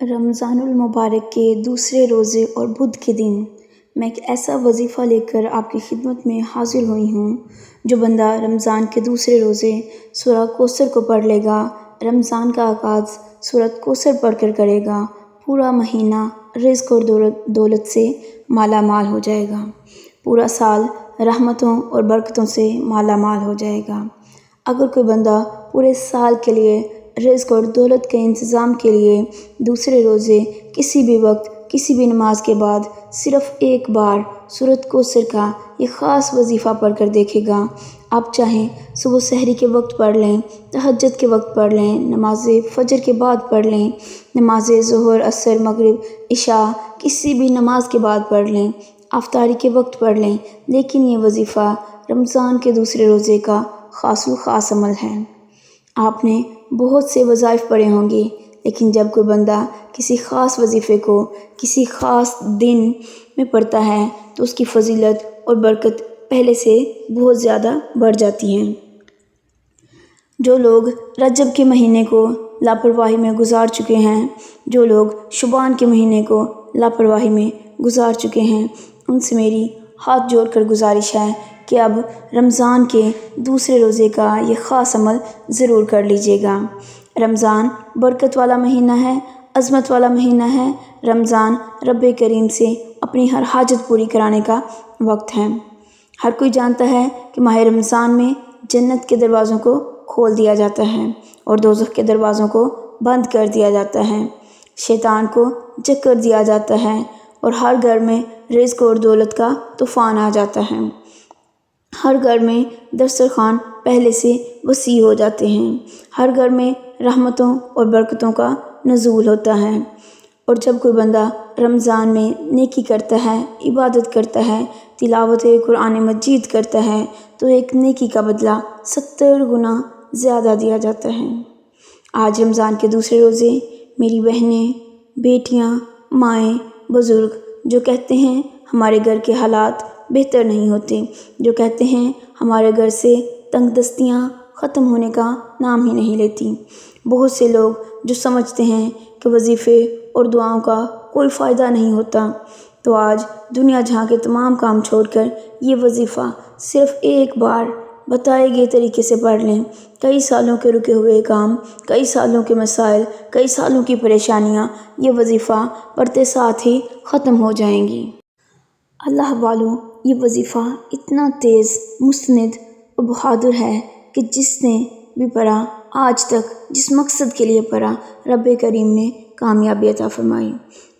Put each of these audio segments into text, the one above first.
رمضان المبارک کے دوسرے روزے اور بدھ کے دن میں ایک ایسا وظیفہ لے کر آپ کی خدمت میں حاضر ہوئی ہوں۔ جو بندہ رمضان کے دوسرے روزے سورہ کوثر کو پڑھ لے گا، رمضان کا آغاز سورۃ کوثر پڑھ کر کرے گا، پورا مہینہ رزق اور دولت سے مالا مال ہو جائے گا، پورا سال رحمتوں اور برکتوں سے مالا مال ہو جائے گا۔ اگر کوئی بندہ پورے سال کے لیے رزق اور دولت کے انتظام کے لیے دوسرے روزے کسی بھی وقت کسی بھی نماز کے بعد صرف ایک بار سورۃ کوثر کا یہ خاص وظیفہ پڑھ کر دیکھے گا، آپ چاہیں صبح سحری کے وقت پڑھ لیں، تہجد کے وقت پڑھ لیں، نماز فجر کے بعد پڑھ لیں، نماز ظہر، عصر، مغرب، عشاء کسی بھی نماز کے بعد پڑھ لیں، افطاری کے وقت پڑھ لیں، لیکن یہ وظیفہ رمضان کے دوسرے روزے کا خاص خاص عمل ہے۔ آپ نے بہت سے وظائف پڑھے ہوں گے، لیکن جب کوئی بندہ کسی خاص وظیفے کو کسی خاص دن میں پڑھتا ہے تو اس کی فضیلت اور برکت پہلے سے بہت زیادہ بڑھ جاتی ہیں۔ جو لوگ رجب کے مہینے کو لاپرواہی میں گزار چکے ہیں، جو لوگ شعبان کے مہینے کو لاپرواہی میں گزار چکے ہیں، ان سے میری ہاتھ جوڑ کر گزارش ہے کہ اب رمضان کے دوسرے روزے کا یہ خاص عمل ضرور کر لیجیے گا۔ رمضان برکت والا مہینہ ہے، عظمت والا مہینہ ہے۔ رمضان رب کریم سے اپنی ہر حاجت پوری کرانے کا وقت ہے۔ ہر کوئی جانتا ہے کہ ماہ رمضان میں جنت کے دروازوں کو کھول دیا جاتا ہے اور دوزخ کے دروازوں کو بند کر دیا جاتا ہے، شیطان کو جکر دیا جاتا ہے اور ہر گھر میں رزق اور دولت کا طوفان آ جاتا ہے۔ ہر گھر میں دسترخوان پہلے سے وسیع ہو جاتے ہیں، ہر گھر میں رحمتوں اور برکتوں کا نزول ہوتا ہے۔ اور جب کوئی بندہ رمضان میں نیکی کرتا ہے، عبادت کرتا ہے، تلاوت قرآن مجید کرتا ہے تو ایک نیکی کا بدلہ 70 گنا زیادہ دیا جاتا ہے۔ آج رمضان کے دوسرے روزے میری بہنیں، بیٹیاں، مائیں، بزرگ جو کہتے ہیں ہمارے گھر کے حالات بہتر نہیں ہوتے، جو کہتے ہیں ہمارے گھر سے تنگ دستیاں ختم ہونے کا نام ہی نہیں لیتی، بہت سے لوگ جو سمجھتے ہیں کہ وظیفے اور دعاؤں کا کوئی فائدہ نہیں ہوتا، تو آج دنیا جہاں کے تمام کام چھوڑ کر یہ وظیفہ صرف ایک بار بتائے گئے طریقے سے پڑھ لیں، کئی سالوں کے رکے ہوئے کام، کئی سالوں کے مسائل، کئی سالوں کی پریشانیاں یہ وظیفہ پڑھتے ساتھ ہی ختم ہو جائیں گی۔ اللہ والو، یہ وظیفہ اتنا تیز، مستند اور بہادر ہے کہ جس نے بھی پڑھا، آج تک جس مقصد کے لیے پڑھا، رب کریم نے کامیابی عطا فرمائی۔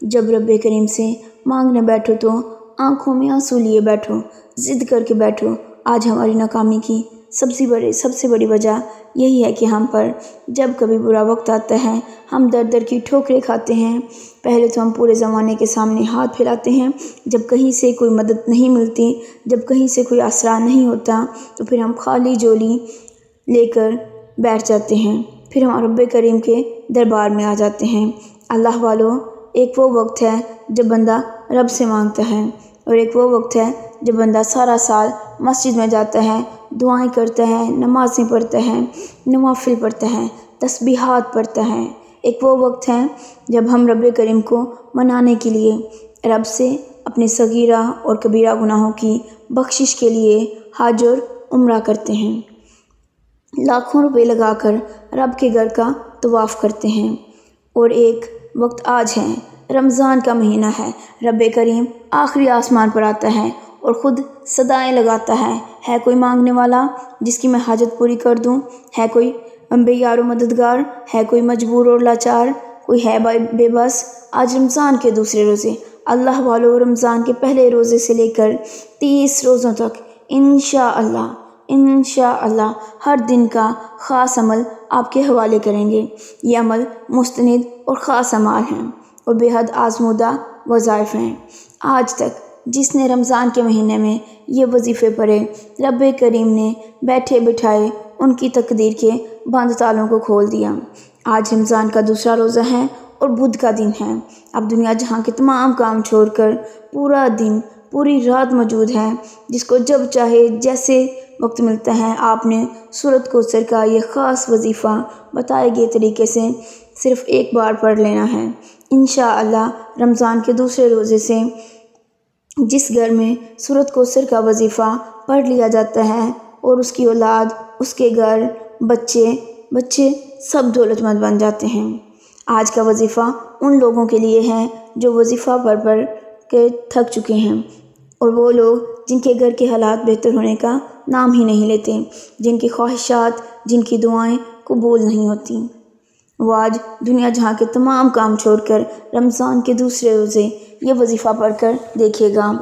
جب رب کریم سے مانگنے بیٹھو تو آنکھوں میں آنسو لیے بیٹھو، ضد کر کے بیٹھو۔ آج ہماری ناکامی کی سب سے بڑی وجہ یہی ہے کہ ہم پر جب کبھی برا وقت آتا ہے، ہم در در کی ٹھوکریں کھاتے ہیں۔ پہلے تو ہم پورے زمانے کے سامنے ہاتھ پھیلاتے ہیں، جب کہیں سے کوئی مدد نہیں ملتی، جب کہیں سے کوئی آسرا نہیں ہوتا تو پھر ہم خالی جولی لے کر بیٹھ جاتے ہیں، پھر ہم رب کریم کے دربار میں آ جاتے ہیں۔ اللہ والو، ایک وہ وقت ہے جب بندہ رب سے مانگتا ہے، اور ایک وہ وقت ہے جب بندہ سارا سال مسجد میں جاتا ہے، دعائیں کرتا ہے، نمازیں پڑھتا ہے، نوافل پڑھتا ہے، تسبیحات پڑھتا ہے۔ ایک وہ وقت ہے جب ہم رب کریم کو منانے کے لیے رب سے اپنے صغیرہ اور کبیرہ گناہوں کی بخشش کے لیے حج اور عمرہ کرتے ہیں، لاکھوں روپے لگا کر رب کے گھر کا طواف کرتے ہیں۔ اور ایک وقت آج ہے، رمضان کا مہینہ ہے، رب کریم آخری آسمان پر آتا ہے اور خود صدائیں لگاتا ہے کوئی مانگنے والا جس کی میں حاجت پوری کر دوں، ہے کوئی بے یار و مددگار، ہے کوئی مجبور اور لاچار، کوئی ہے بے بس۔ آج رمضان کے دوسرے روزے، اللہ والو، رمضان کے پہلے روزے سے لے کر 30 روزوں تک انشاءاللہ ہر دن کا خاص عمل آپ کے حوالے کریں گے۔ یہ عمل مستند اور خاص اعمال ہیں اور بے حد آزمودہ وظائف ہیں۔ آج تک جس نے رمضان کے مہینے میں یہ وظیفے پڑھے، رب کریم نے بیٹھے بٹھائے ان کی تقدیر کے بند تالوں کو کھول دیا۔ آج رمضان کا دوسرا روزہ ہے اور بدھ کا دن ہے۔ اب دنیا جہاں کے تمام کام چھوڑ کر پورا دن، پوری رات موجود ہے، جس کو جب چاہے جیسے وقت ملتا ہے آپ نے سورۃ کوثر کا یہ خاص وظیفہ بتائے گئے طریقے سے صرف ایک بار پڑھ لینا ہے۔ انشاءاللہ رمضان کے دوسرے روزے سے جس گھر میں سورۃ کوثر کا وظیفہ پڑھ لیا جاتا ہے اور اس کی اولاد، اس کے گھر، بچے سب دولت مند بن جاتے ہیں۔ آج کا وظیفہ ان لوگوں کے لیے ہے جو وظیفہ پڑھ کے تھک چکے ہیں، اور وہ لوگ جن کے گھر کے حالات بہتر ہونے کا نام ہی نہیں لیتے، جن کی خواہشات، جن کی دعائیں قبول نہیں ہوتی۔ وہ آج دنیا جہاں کے تمام کام چھوڑ کر رمضان کے دوسرے روزے یہ وظیفہ پڑھ کر دیکھے گا۔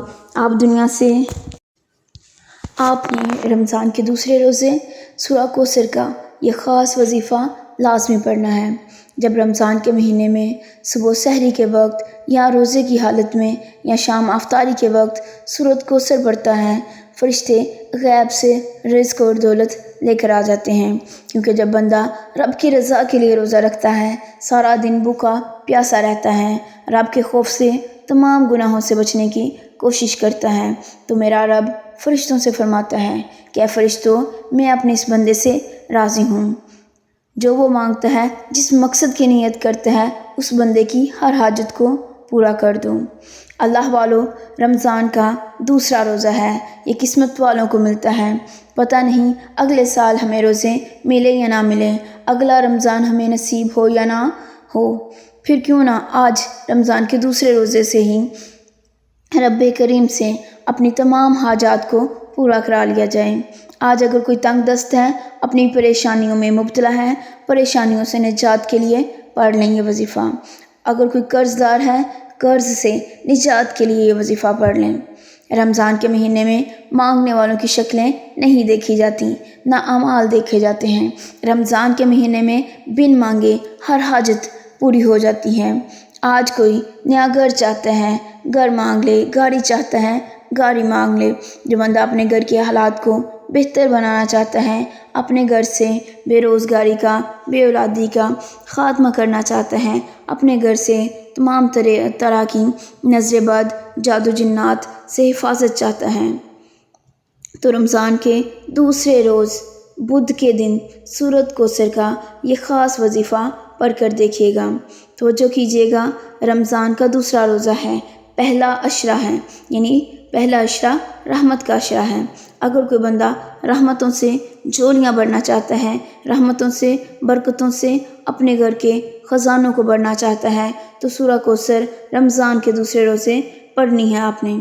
آپ نے رمضان کے دوسرے روزے سورہ کوثر کا یہ خاص وظیفہ لازمی پڑھنا ہے۔ جب رمضان کے مہینے میں صبح سحری کے وقت یا روزے کی حالت میں یا شام افطاری کے وقت سورۃ کوثر پڑھتا ہے، فرشتے غیب سے رزق اور دولت لے کر آ جاتے ہیں، کیونکہ جب بندہ رب کی رضا کے لیے روزہ رکھتا ہے، سارا دن بھوکا پیاسا رہتا ہے، رب کے خوف سے تمام گناہوں سے بچنے کی کوشش کرتا ہے، تو میرا رب فرشتوں سے فرماتا ہے کہ اے فرشتوں، میں اپنے اس بندے سے راضی ہوں، جو وہ مانگتا ہے، جس مقصد کی نیت کرتا ہے، اس بندے کی ہر حاجت کو پورا کر دوں۔ اللہ والو، رمضان کا دوسرا روزہ ہے، یہ قسمت والوں کو ملتا ہے۔ پتہ نہیں اگلے سال ہمیں روزے ملے یا نہ ملے، اگلا رمضان ہمیں نصیب ہو یا نہ ہو، پھر کیوں نہ آج رمضان کے دوسرے روزے سے ہی رب کریم سے اپنی تمام حاجات کو پورا کرا لیا جائے۔ آج اگر کوئی تنگ دست ہے، اپنی پریشانیوں میں مبتلا ہے، پریشانیوں سے نجات کے لیے پڑھ لیں یہ وظیفہ۔ اگر کوئی قرض دار ہے، قرض سے نجات کے لیے یہ وظیفہ پڑھ لیں۔ رمضان کے مہینے میں مانگنے والوں کی شکلیں نہیں دیکھی جاتی، نہ اعمال دیکھے جاتے ہیں۔ رمضان کے مہینے میں بن مانگے ہر حاجت پوری ہو جاتی ہے۔ آج کوئی نیا گھر چاہتا ہے، گھر مانگ لے، گاڑی چاہتا ہے، گاڑی مانگ لے۔ جو بندہ اپنے گھر کے حالات کو بہتر بنانا چاہتا ہے، اپنے گھر سے بے روزگاری کا، بے اولادی کا خاتمہ کرنا چاہتا ہے، اپنے گھر سے تمام طرح کی نظر بد، جادو جنات سے حفاظت چاہتا ہے، تو رمضان کے دوسرے روز بدھ کے دن سورۃ کوثر کا یہ خاص وظیفہ پڑھ کر دیکھیے گا۔ توجہ کیجیے گا، رمضان کا دوسرا روزہ ہے، پہلا عشرہ ہے، یعنی پہلا عشرہ رحمت کا عشرہ ہے۔ اگر کوئی بندہ رحمتوں سے جھولیاں بھرنا چاہتا ہے، رحمتوں سے، برکتوں سے اپنے گھر کے خزانوں کو بھرنا چاہتا ہے، تو سورہ کوثر رمضان کے دوسرے روزے پڑھنی ہے آپ نے۔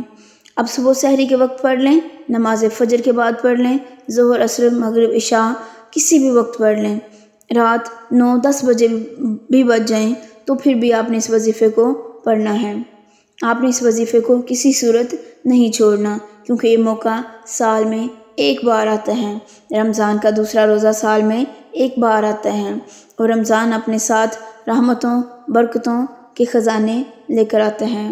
اب صبح سحری کے وقت پڑھ لیں، نماز فجر کے بعد پڑھ لیں، ظہر، عصر، مغرب، عشاء کسی بھی وقت پڑھ لیں، رات 9-10 بجے بھی بج جائیں تو پھر بھی آپ نے اس وظیفے کو پڑھنا ہے۔ آپ نے اس وظیفے کو کسی صورت نہیں چھوڑنا، کیونکہ یہ موقع سال میں ایک بار آتا ہے۔ رمضان کا دوسرا روزہ سال میں ایک بار آتا ہے، اور رمضان اپنے ساتھ رحمتوں، برکتوں کے خزانے لے کر آتا ہے۔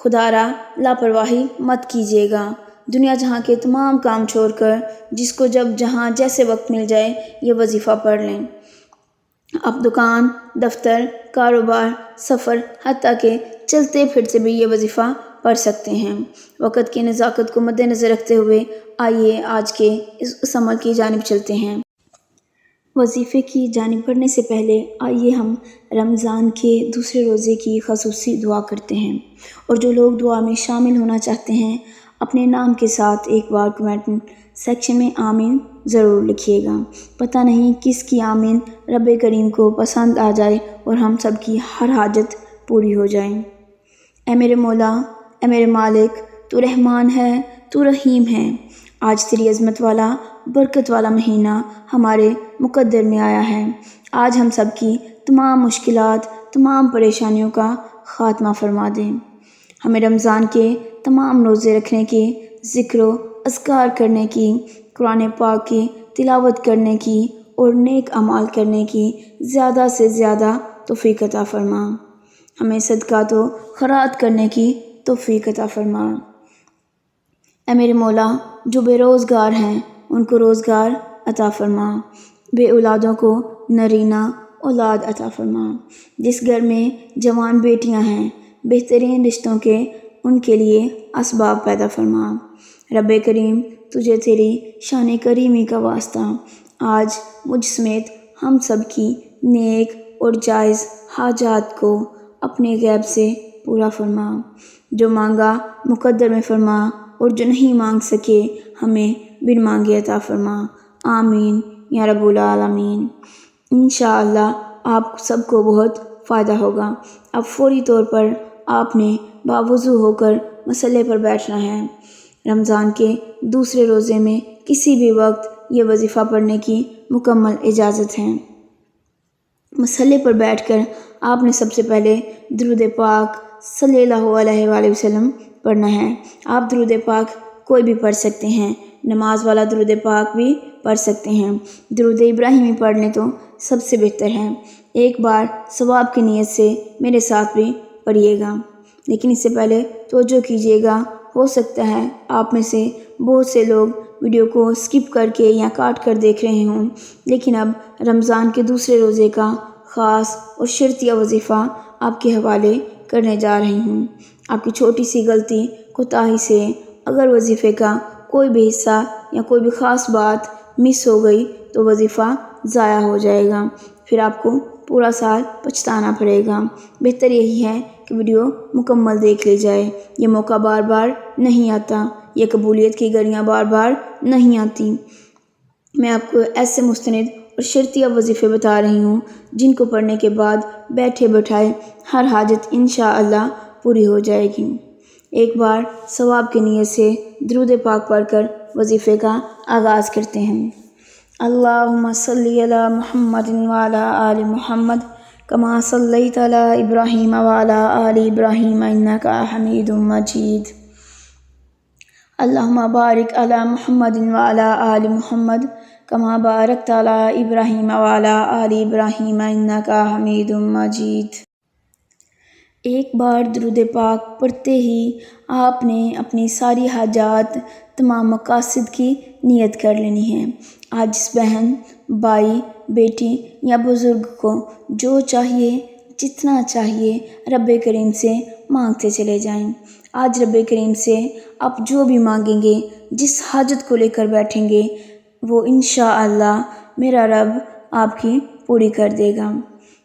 خدا را لاپرواہی مت کیجیے گا، دنیا جہاں کے تمام کام چھوڑ کر جس کو جب جہاں جیسے وقت مل جائے یہ وظیفہ پڑھ لیں۔ آپ دکان، دفتر، کاروبار، سفر، حتیٰ کہ چلتے پھرتے بھی یہ وظیفہ پڑھ سکتے ہیں۔ وقت کی نزاکت کو مد نظر رکھتے ہوئے آئیے آج کے اس عمل کی جانب چلتے ہیں۔ وظیفے کی جانب بڑھنے سے پہلے آئیے ہم رمضان کے دوسرے روزے کی خصوصی دعا کرتے ہیں، اور جو لوگ دعا میں شامل ہونا چاہتے ہیں اپنے نام کے ساتھ ایک بار کمنٹ سیکشن میں آمین ضرور لکھیے گا۔ پتہ نہیں کس کی آمین رب کریم کو پسند آ جائے اور ہم سب کی ہر حاجت پوری ہو جائے۔ اے میرے مولا، اے میرے مالک، تو رحمان ہے، تو رحیم ہے۔ آج تیری عظمت والا، برکت والا مہینہ ہمارے مقدر میں آیا ہے۔ آج ہم سب کی تمام مشکلات، تمام پریشانیوں کا خاتمہ فرما دیں۔ ہمیں رمضان کے تمام روزے رکھنے کی، ذکر و اذکار کرنے کی، قرآن پاک کی تلاوت کرنے کی اور نیک اعمال کرنے کی زیادہ سے زیادہ توفیق عطا فرما۔ ہمیں صدقات و خیرات کرنے کی توفیق عطا فرما۔ اے میرے مولا، جو بے روزگار ہیں ان کو روزگار عطا فرما، بے اولادوں کو نرینہ اولاد عطا فرما۔ جس گھر میں جوان بیٹیاں ہیں، بہترین رشتوں کے ان کے لیے اسباب پیدا فرما۔ رب کریم، تجھے تیری شان کریمی کا واسطہ آج مجھ سمیت ہم سب کی نیک اور جائز حاجات کو اپنے غیب سے پورا فرما، جو مانگا مقدر میں فرما اور جو نہیں مانگ سکے ہمیں بن مانگے عطا فرما، آمین یا رب العالمین۔ انشاءاللہ آپ سب کو بہت فائدہ ہوگا۔ اب فوری طور پر آپ نے باوضو ہو کر مصلے پر بیٹھنا ہے۔ رمضان کے دوسرے روزے میں کسی بھی وقت یہ وظیفہ پڑھنے کی مکمل اجازت ہے۔ مصلے پر بیٹھ کر آپ نے سب سے پہلے درود پاک صلی اللہ علیہ وآلہ وسلم پڑھنا ہے۔ آپ درود پاک کوئی بھی پڑھ سکتے ہیں، نماز والا درود پاک بھی پڑھ سکتے ہیں۔ درود ابراہیمی پڑھ لیں تو سب سے بہتر ہے۔ ایک بار ثواب کی نیت سے میرے ساتھ بھی پڑھیے گا، لیکن اس سے پہلے توجہ کیجیے گا، ہو سکتا ہے آپ میں سے بہت سے لوگ ویڈیو کو اسکپ کر کے یا کاٹ کر دیکھ رہے ہوں، لیکن اب رمضان کے دوسرے روزے کا خاص اور شرطیہ وظیفہ آپ کے حوالے کرنے جا رہی ہوں۔ آپ کی چھوٹی سی غلطی کوتاہی سے اگر وظیفے کا کوئی بھی حصہ یا کوئی بھی خاص بات مس ہو گئی تو وظیفہ ضائع ہو جائے گا، پھر آپ کو پورا سال پچھتانا پڑے گا۔ بہتر یہی ہے کہ ویڈیو مکمل دیکھ لی جائے۔ یہ موقع بار بار نہیں آتا، یہ قبولیت کی گھڑیاں بار بار نہیں آتی۔ میں آپ کو ایسے مستند اور شرطیہ وظیفے بتا رہی ہوں جن کو پڑھنے کے بعد بیٹھے بٹھائے ہر حاجت انشاءاللہ پوری ہو جائے گی۔ ایک بار ثواب کی نیت سے درود پاک پڑھ کر وظیفے کا آغاز کرتے ہیں۔ اللہم صلی علی محمد وعلی آل محمد کما صلیت علی ابراہیم وعلی آل ابراہیم انک حمید مجید۔ اللہم بارک علی محمد وعلی آل محمد کما بارکت علی ابراہیم وعلی آل ابراہیم انک حمید مجید۔ ایک بار درود پاک پڑھتے ہی آپ نے اپنی ساری حاجات، تمام مقاصد کی نیت کر لینی ہے۔ آج اس بہن، بھائی، بیٹی یا بزرگ کو جو چاہیے، جتنا چاہیے رب کریم سے مانگتے چلے جائیں۔ آج رب کریم سے آپ جو بھی مانگیں گے، جس حاجت کو لے کر بیٹھیں گے، وہ انشاءاللہ میرا رب آپ کی پوری کر دے گا۔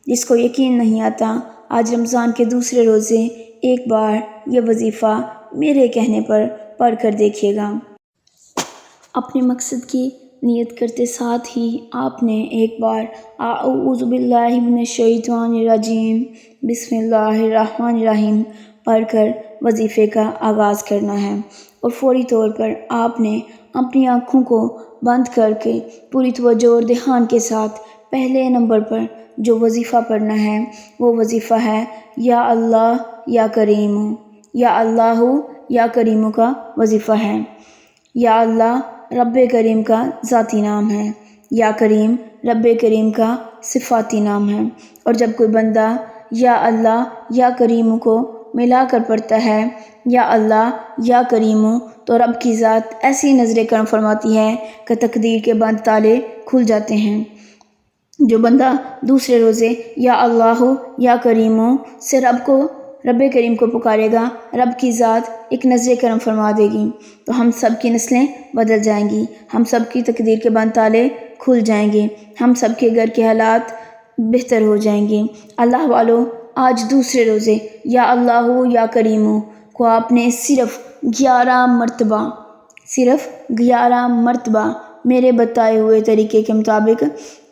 جس کو یقین نہیں آتا، آج رمضان کے دوسرے روزے ایک بار یہ وظیفہ میرے کہنے پر پڑھ کر دیکھیے گا۔ اپنے مقصد کی نیت کرتے ساتھ ہی آپ نے ایک بار اعوذ باللہ من الشیطان الرجیم بسم اللہ الرحمن الرحیم پڑھ کر وظیفے کا آغاز کرنا ہے، اور فوری طور پر آپ نے اپنی آنکھوں کو بند کر کے پوری توجہ اور دھیان کے ساتھ پہلے نمبر پر جو وظیفہ پڑھنا ہے وہ وظیفہ ہے یا اللہ یا کریم۔ یا اللہ یا کریم کا وظیفہ ہے۔ یا اللہ رب کریم کا ذاتی نام ہے، یا کریم رب کریم کا صفاتی نام ہے، اور جب کوئی بندہ یا اللہ یا کریم کو ملا کر پڑھتا ہے، یا اللہ یا کریم، تو رب کی ذات ایسی نظر کرم فرماتی ہے کہ تقدیر کے بند تالے کھل جاتے ہیں۔ جو بندہ دوسرے روزے یا اللہ یا کریم سے رب کریم کو پکارے گا، رب کی ذات ایک نظر کرم فرما دے گی، تو ہم سب کی نسلیں بدل جائیں گی، ہم سب کی تقدیر کے بند تالے کھل جائیں گے، ہم سب کے گھر کے حالات بہتر ہو جائیں گے۔ اللہ والو، آج دوسرے روزے یا اللہ یا کریم کو آپ نے صرف 11 مرتبہ میرے بتائے ہوئے طریقے کے مطابق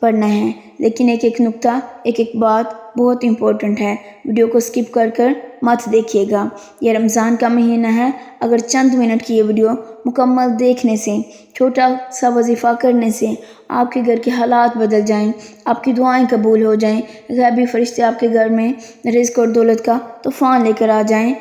پڑھنا ہے۔ لیکن ایک نقطہ، ایک بات بہت امپورٹنٹ ہے، ویڈیو کو سکپ کر مت دیکھیے گا۔ یہ رمضان کا مہینہ ہے، اگر چند منٹ کی یہ ویڈیو مکمل دیکھنے سے، چھوٹا سا وظیفہ کرنے سے آپ کے گھر کے حالات بدل جائیں، آپ کی دعائیں قبول ہو جائیں، غیبی فرشتے آپ کے گھر میں رزق اور دولت کا طوفان لے کر آ جائیں،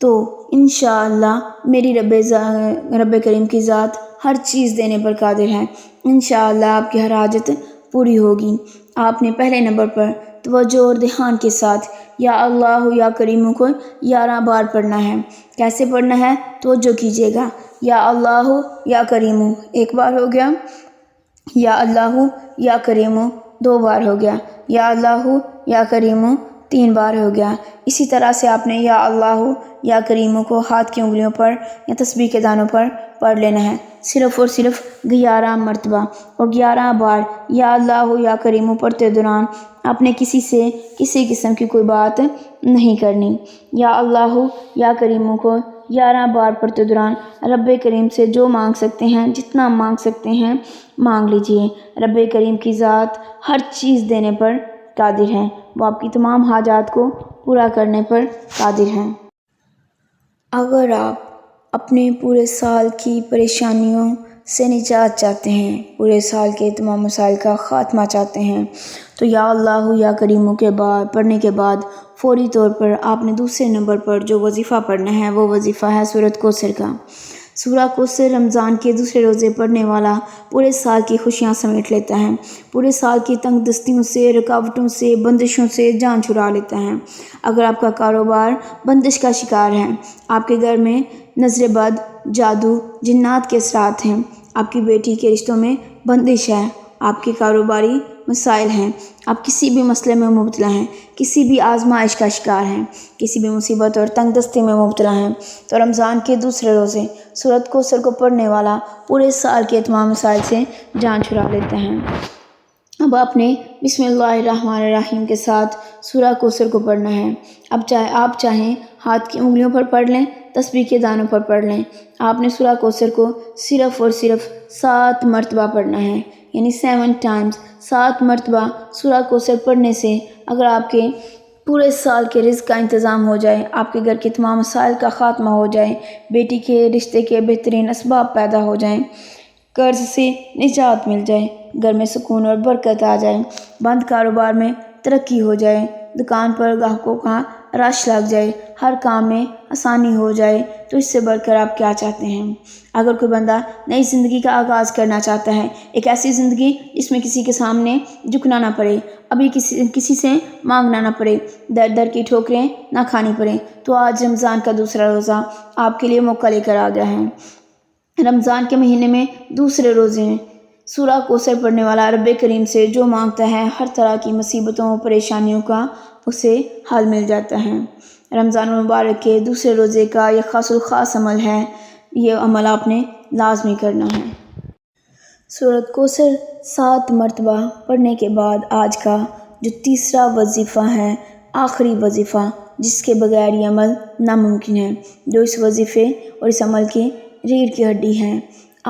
تو انشاءاللہ میری رب کریم کی ذات ہر چیز دینے پر قادر ہے۔ انشاءاللہ آپ کی ہر حاجت پوری ہوگی۔ آپ نے پہلے نمبر پر توجہ اور دھیان کے ساتھ یا اللہ یا کریم کو 11 بار پڑھنا ہے۔ کیسے پڑھنا ہے؟ توجہ کیجیے گا۔ یا اللہ یا کریم ایک بار ہو گیا، یا اللہ یا کریم 2 بار ہو گیا، یا اللہ یا کریم 3 بار ہو گیا۔ اسی طرح سے آپ نے یا اللہ یا کریم کو ہاتھ کی انگلیوں پر یا تسبیح کے دانوں پر پڑھ لینا ہے، صرف اور صرف 11 مرتبہ اور 11 بار یا اللہ یا کریم پڑھتے دوران آپ نے کسی سے کسی قسم کی کوئی بات نہیں کرنی۔ یا اللہ یا کریم کو 11 بار پڑھتے دوران رب کریم سے جو مانگ سکتے ہیں، جتنا مانگ سکتے ہیں مانگ لیجئے۔ رب کریم کی ذات ہر چیز دینے پر قادر ہے، وہ آپ کی تمام حاجات کو پورا کرنے پر قادر ہے۔ اگر آپ اپنے پورے سال کی پریشانیوں سے نجات چاہتے ہیں، پورے سال کے تمام مسائل کا خاتمہ چاہتے ہیں، تو یا اللہ یا کریم کے بعد پڑھنے کے بعد فوری طور پر آپ نے دوسرے نمبر پر جو وظیفہ پڑھنا ہے وہ وظیفہ ہے سورۃ کوثر کا۔ سورہ کوثر رمضان کے دوسرے روزے پڑھنے والا پورے سال کی خوشیاں سمیٹ لیتا ہے، پورے سال کی تنگ دستیوں سے، رکاوٹوں سے، بندشوں سے جان چھڑا لیتا ہے۔ اگر آپ کا کاروبار بندش کا شکار ہے، آپ کے گھر میں نظر بد، جادو، جنات کے اثرات ہیں، آپ کی بیٹی کے رشتوں میں بندش ہے، آپ کے کاروباری مسائل ہیں، آپ کسی بھی مسئلے میں مبتلا ہیں، کسی بھی آزمائش کا شکار ہیں، کسی بھی مصیبت اور تنگ دستی میں مبتلا ہیں، تو رمضان کے دوسرے روزے سورۃ کوثر کو پڑھنے والا پورے سال کے تمام مسائل سے جان چھڑا لیتا ہے۔ اب آپ نے بسم اللہ الرحمن الرحیم کے ساتھ سورہ کوثر کو پڑھنا ہے۔ اب آپ چاہیں ہاتھ کی انگلیوں پر پڑھ لیں، تسبیح کے دانوں پر پڑھ لیں۔ آپ نے سورہ کوثر کو صرف اور صرف 7 مرتبہ پڑھنا ہے، یعنی 7 ٹائمز، 7 مرتبہ سورہ کوثر پڑھنے سے اگر آپ کے پورے سال کے رزق کا انتظام ہو جائے، آپ کے گھر کے تمام مسائل کا خاتمہ ہو جائے، بیٹی کے رشتے کے بہترین اسباب پیدا ہو جائیں، قرض سے نجات مل جائے، گھر میں سکون اور برکت آ جائے، بند کاروبار میں ترقی ہو جائے، دکان پر گاہکوں کا رش لگ جائے، ہر کام میں آسانی ہو جائے، تو اس سے بڑھ کر آپ کیا چاہتے ہیں؟ اگر کوئی بندہ نئی زندگی کا آغاز کرنا چاہتا ہے، ایک ایسی زندگی جس میں کسی کے سامنے جھکنا نہ پڑے، ابھی کسی سے مانگنا نہ پڑے، در در کی ٹھوکریں نہ کھانی پڑے، تو آج رمضان کا دوسرا روزہ آپ کے لیے موقع لے کر آ گیا ہے۔ رمضان کے مہینے میں دوسرے روزے میں سورہ کوثر پڑھنے والا رب کریم سے جو مانگتا ہے، ہر طرح کی مصیبتوں پریشانیوں کا اسے حل مل جاتا ہے۔ رمضان المبارک کے دوسرے روزے کا یہ خاص الخاص عمل ہے، یہ عمل آپ نے لازمی کرنا ہے۔ سورۃ کوثر 7 مرتبہ پڑھنے کے بعد آج کا جو تیسرا وظیفہ ہے، آخری وظیفہ، جس کے بغیر یہ عمل ناممکن ہے، جو اس وظیفے اور اس عمل کی ریڑھ کی ہڈی ہے،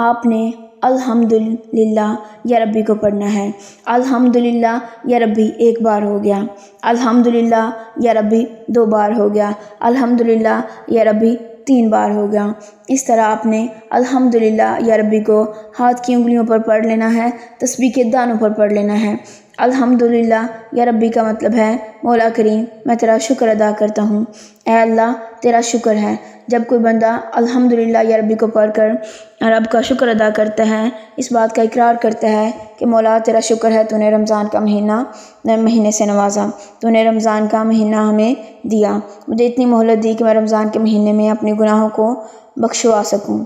آپ نے الحمدللہ یا ربی کو پڑھنا ہے۔ الحمدللہ یا ربی 1 بار ہو گیا، الحمدللہ یا ربی 2 بار ہو گیا، الحمدللہ یا ربی 3 بار ہو گیا۔ اس طرح آپ نے الحمدللہ یا ربی کو ہاتھ کی انگلیوں پر پڑھ لینا ہے، تسبیح کے دانوں پر پڑھ لینا ہے۔ الحمدللہ یا ربی کا مطلب ہے مولا کریم میں تیرا شکر ادا کرتا ہوں، اے اللہ تیرا شکر ہے۔ جب کوئی بندہ الحمدللہ یا ربی کو پڑھ کر رب کا شکر ادا کرتا ہے، اس بات کا اقرار کرتا ہے کہ مولا تیرا شکر ہے، تو نے رمضان کا مہینے سے نوازا، تو نے رمضان کا مہینہ ہمیں دیا، مجھے اتنی مہلت دی کہ میں رمضان کے مہینے میں اپنے گناہوں کو بخشوا سکوں۔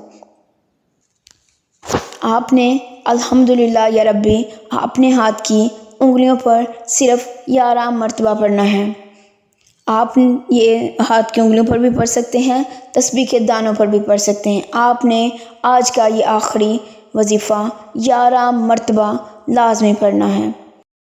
آپ نے الحمدللہ یا ربی اپنے ہاتھ کی انگلیوں پر صرف 11 مرتبہ پڑھنا ہے۔ آپ یہ ہاتھ کی انگلیوں پر بھی پڑھ سکتے ہیں، تسبیح کے دانوں پر بھی پڑھ سکتے ہیں۔ آپ نے آج کا یہ آخری وظیفہ 11 مرتبہ لازمی پڑھنا ہے۔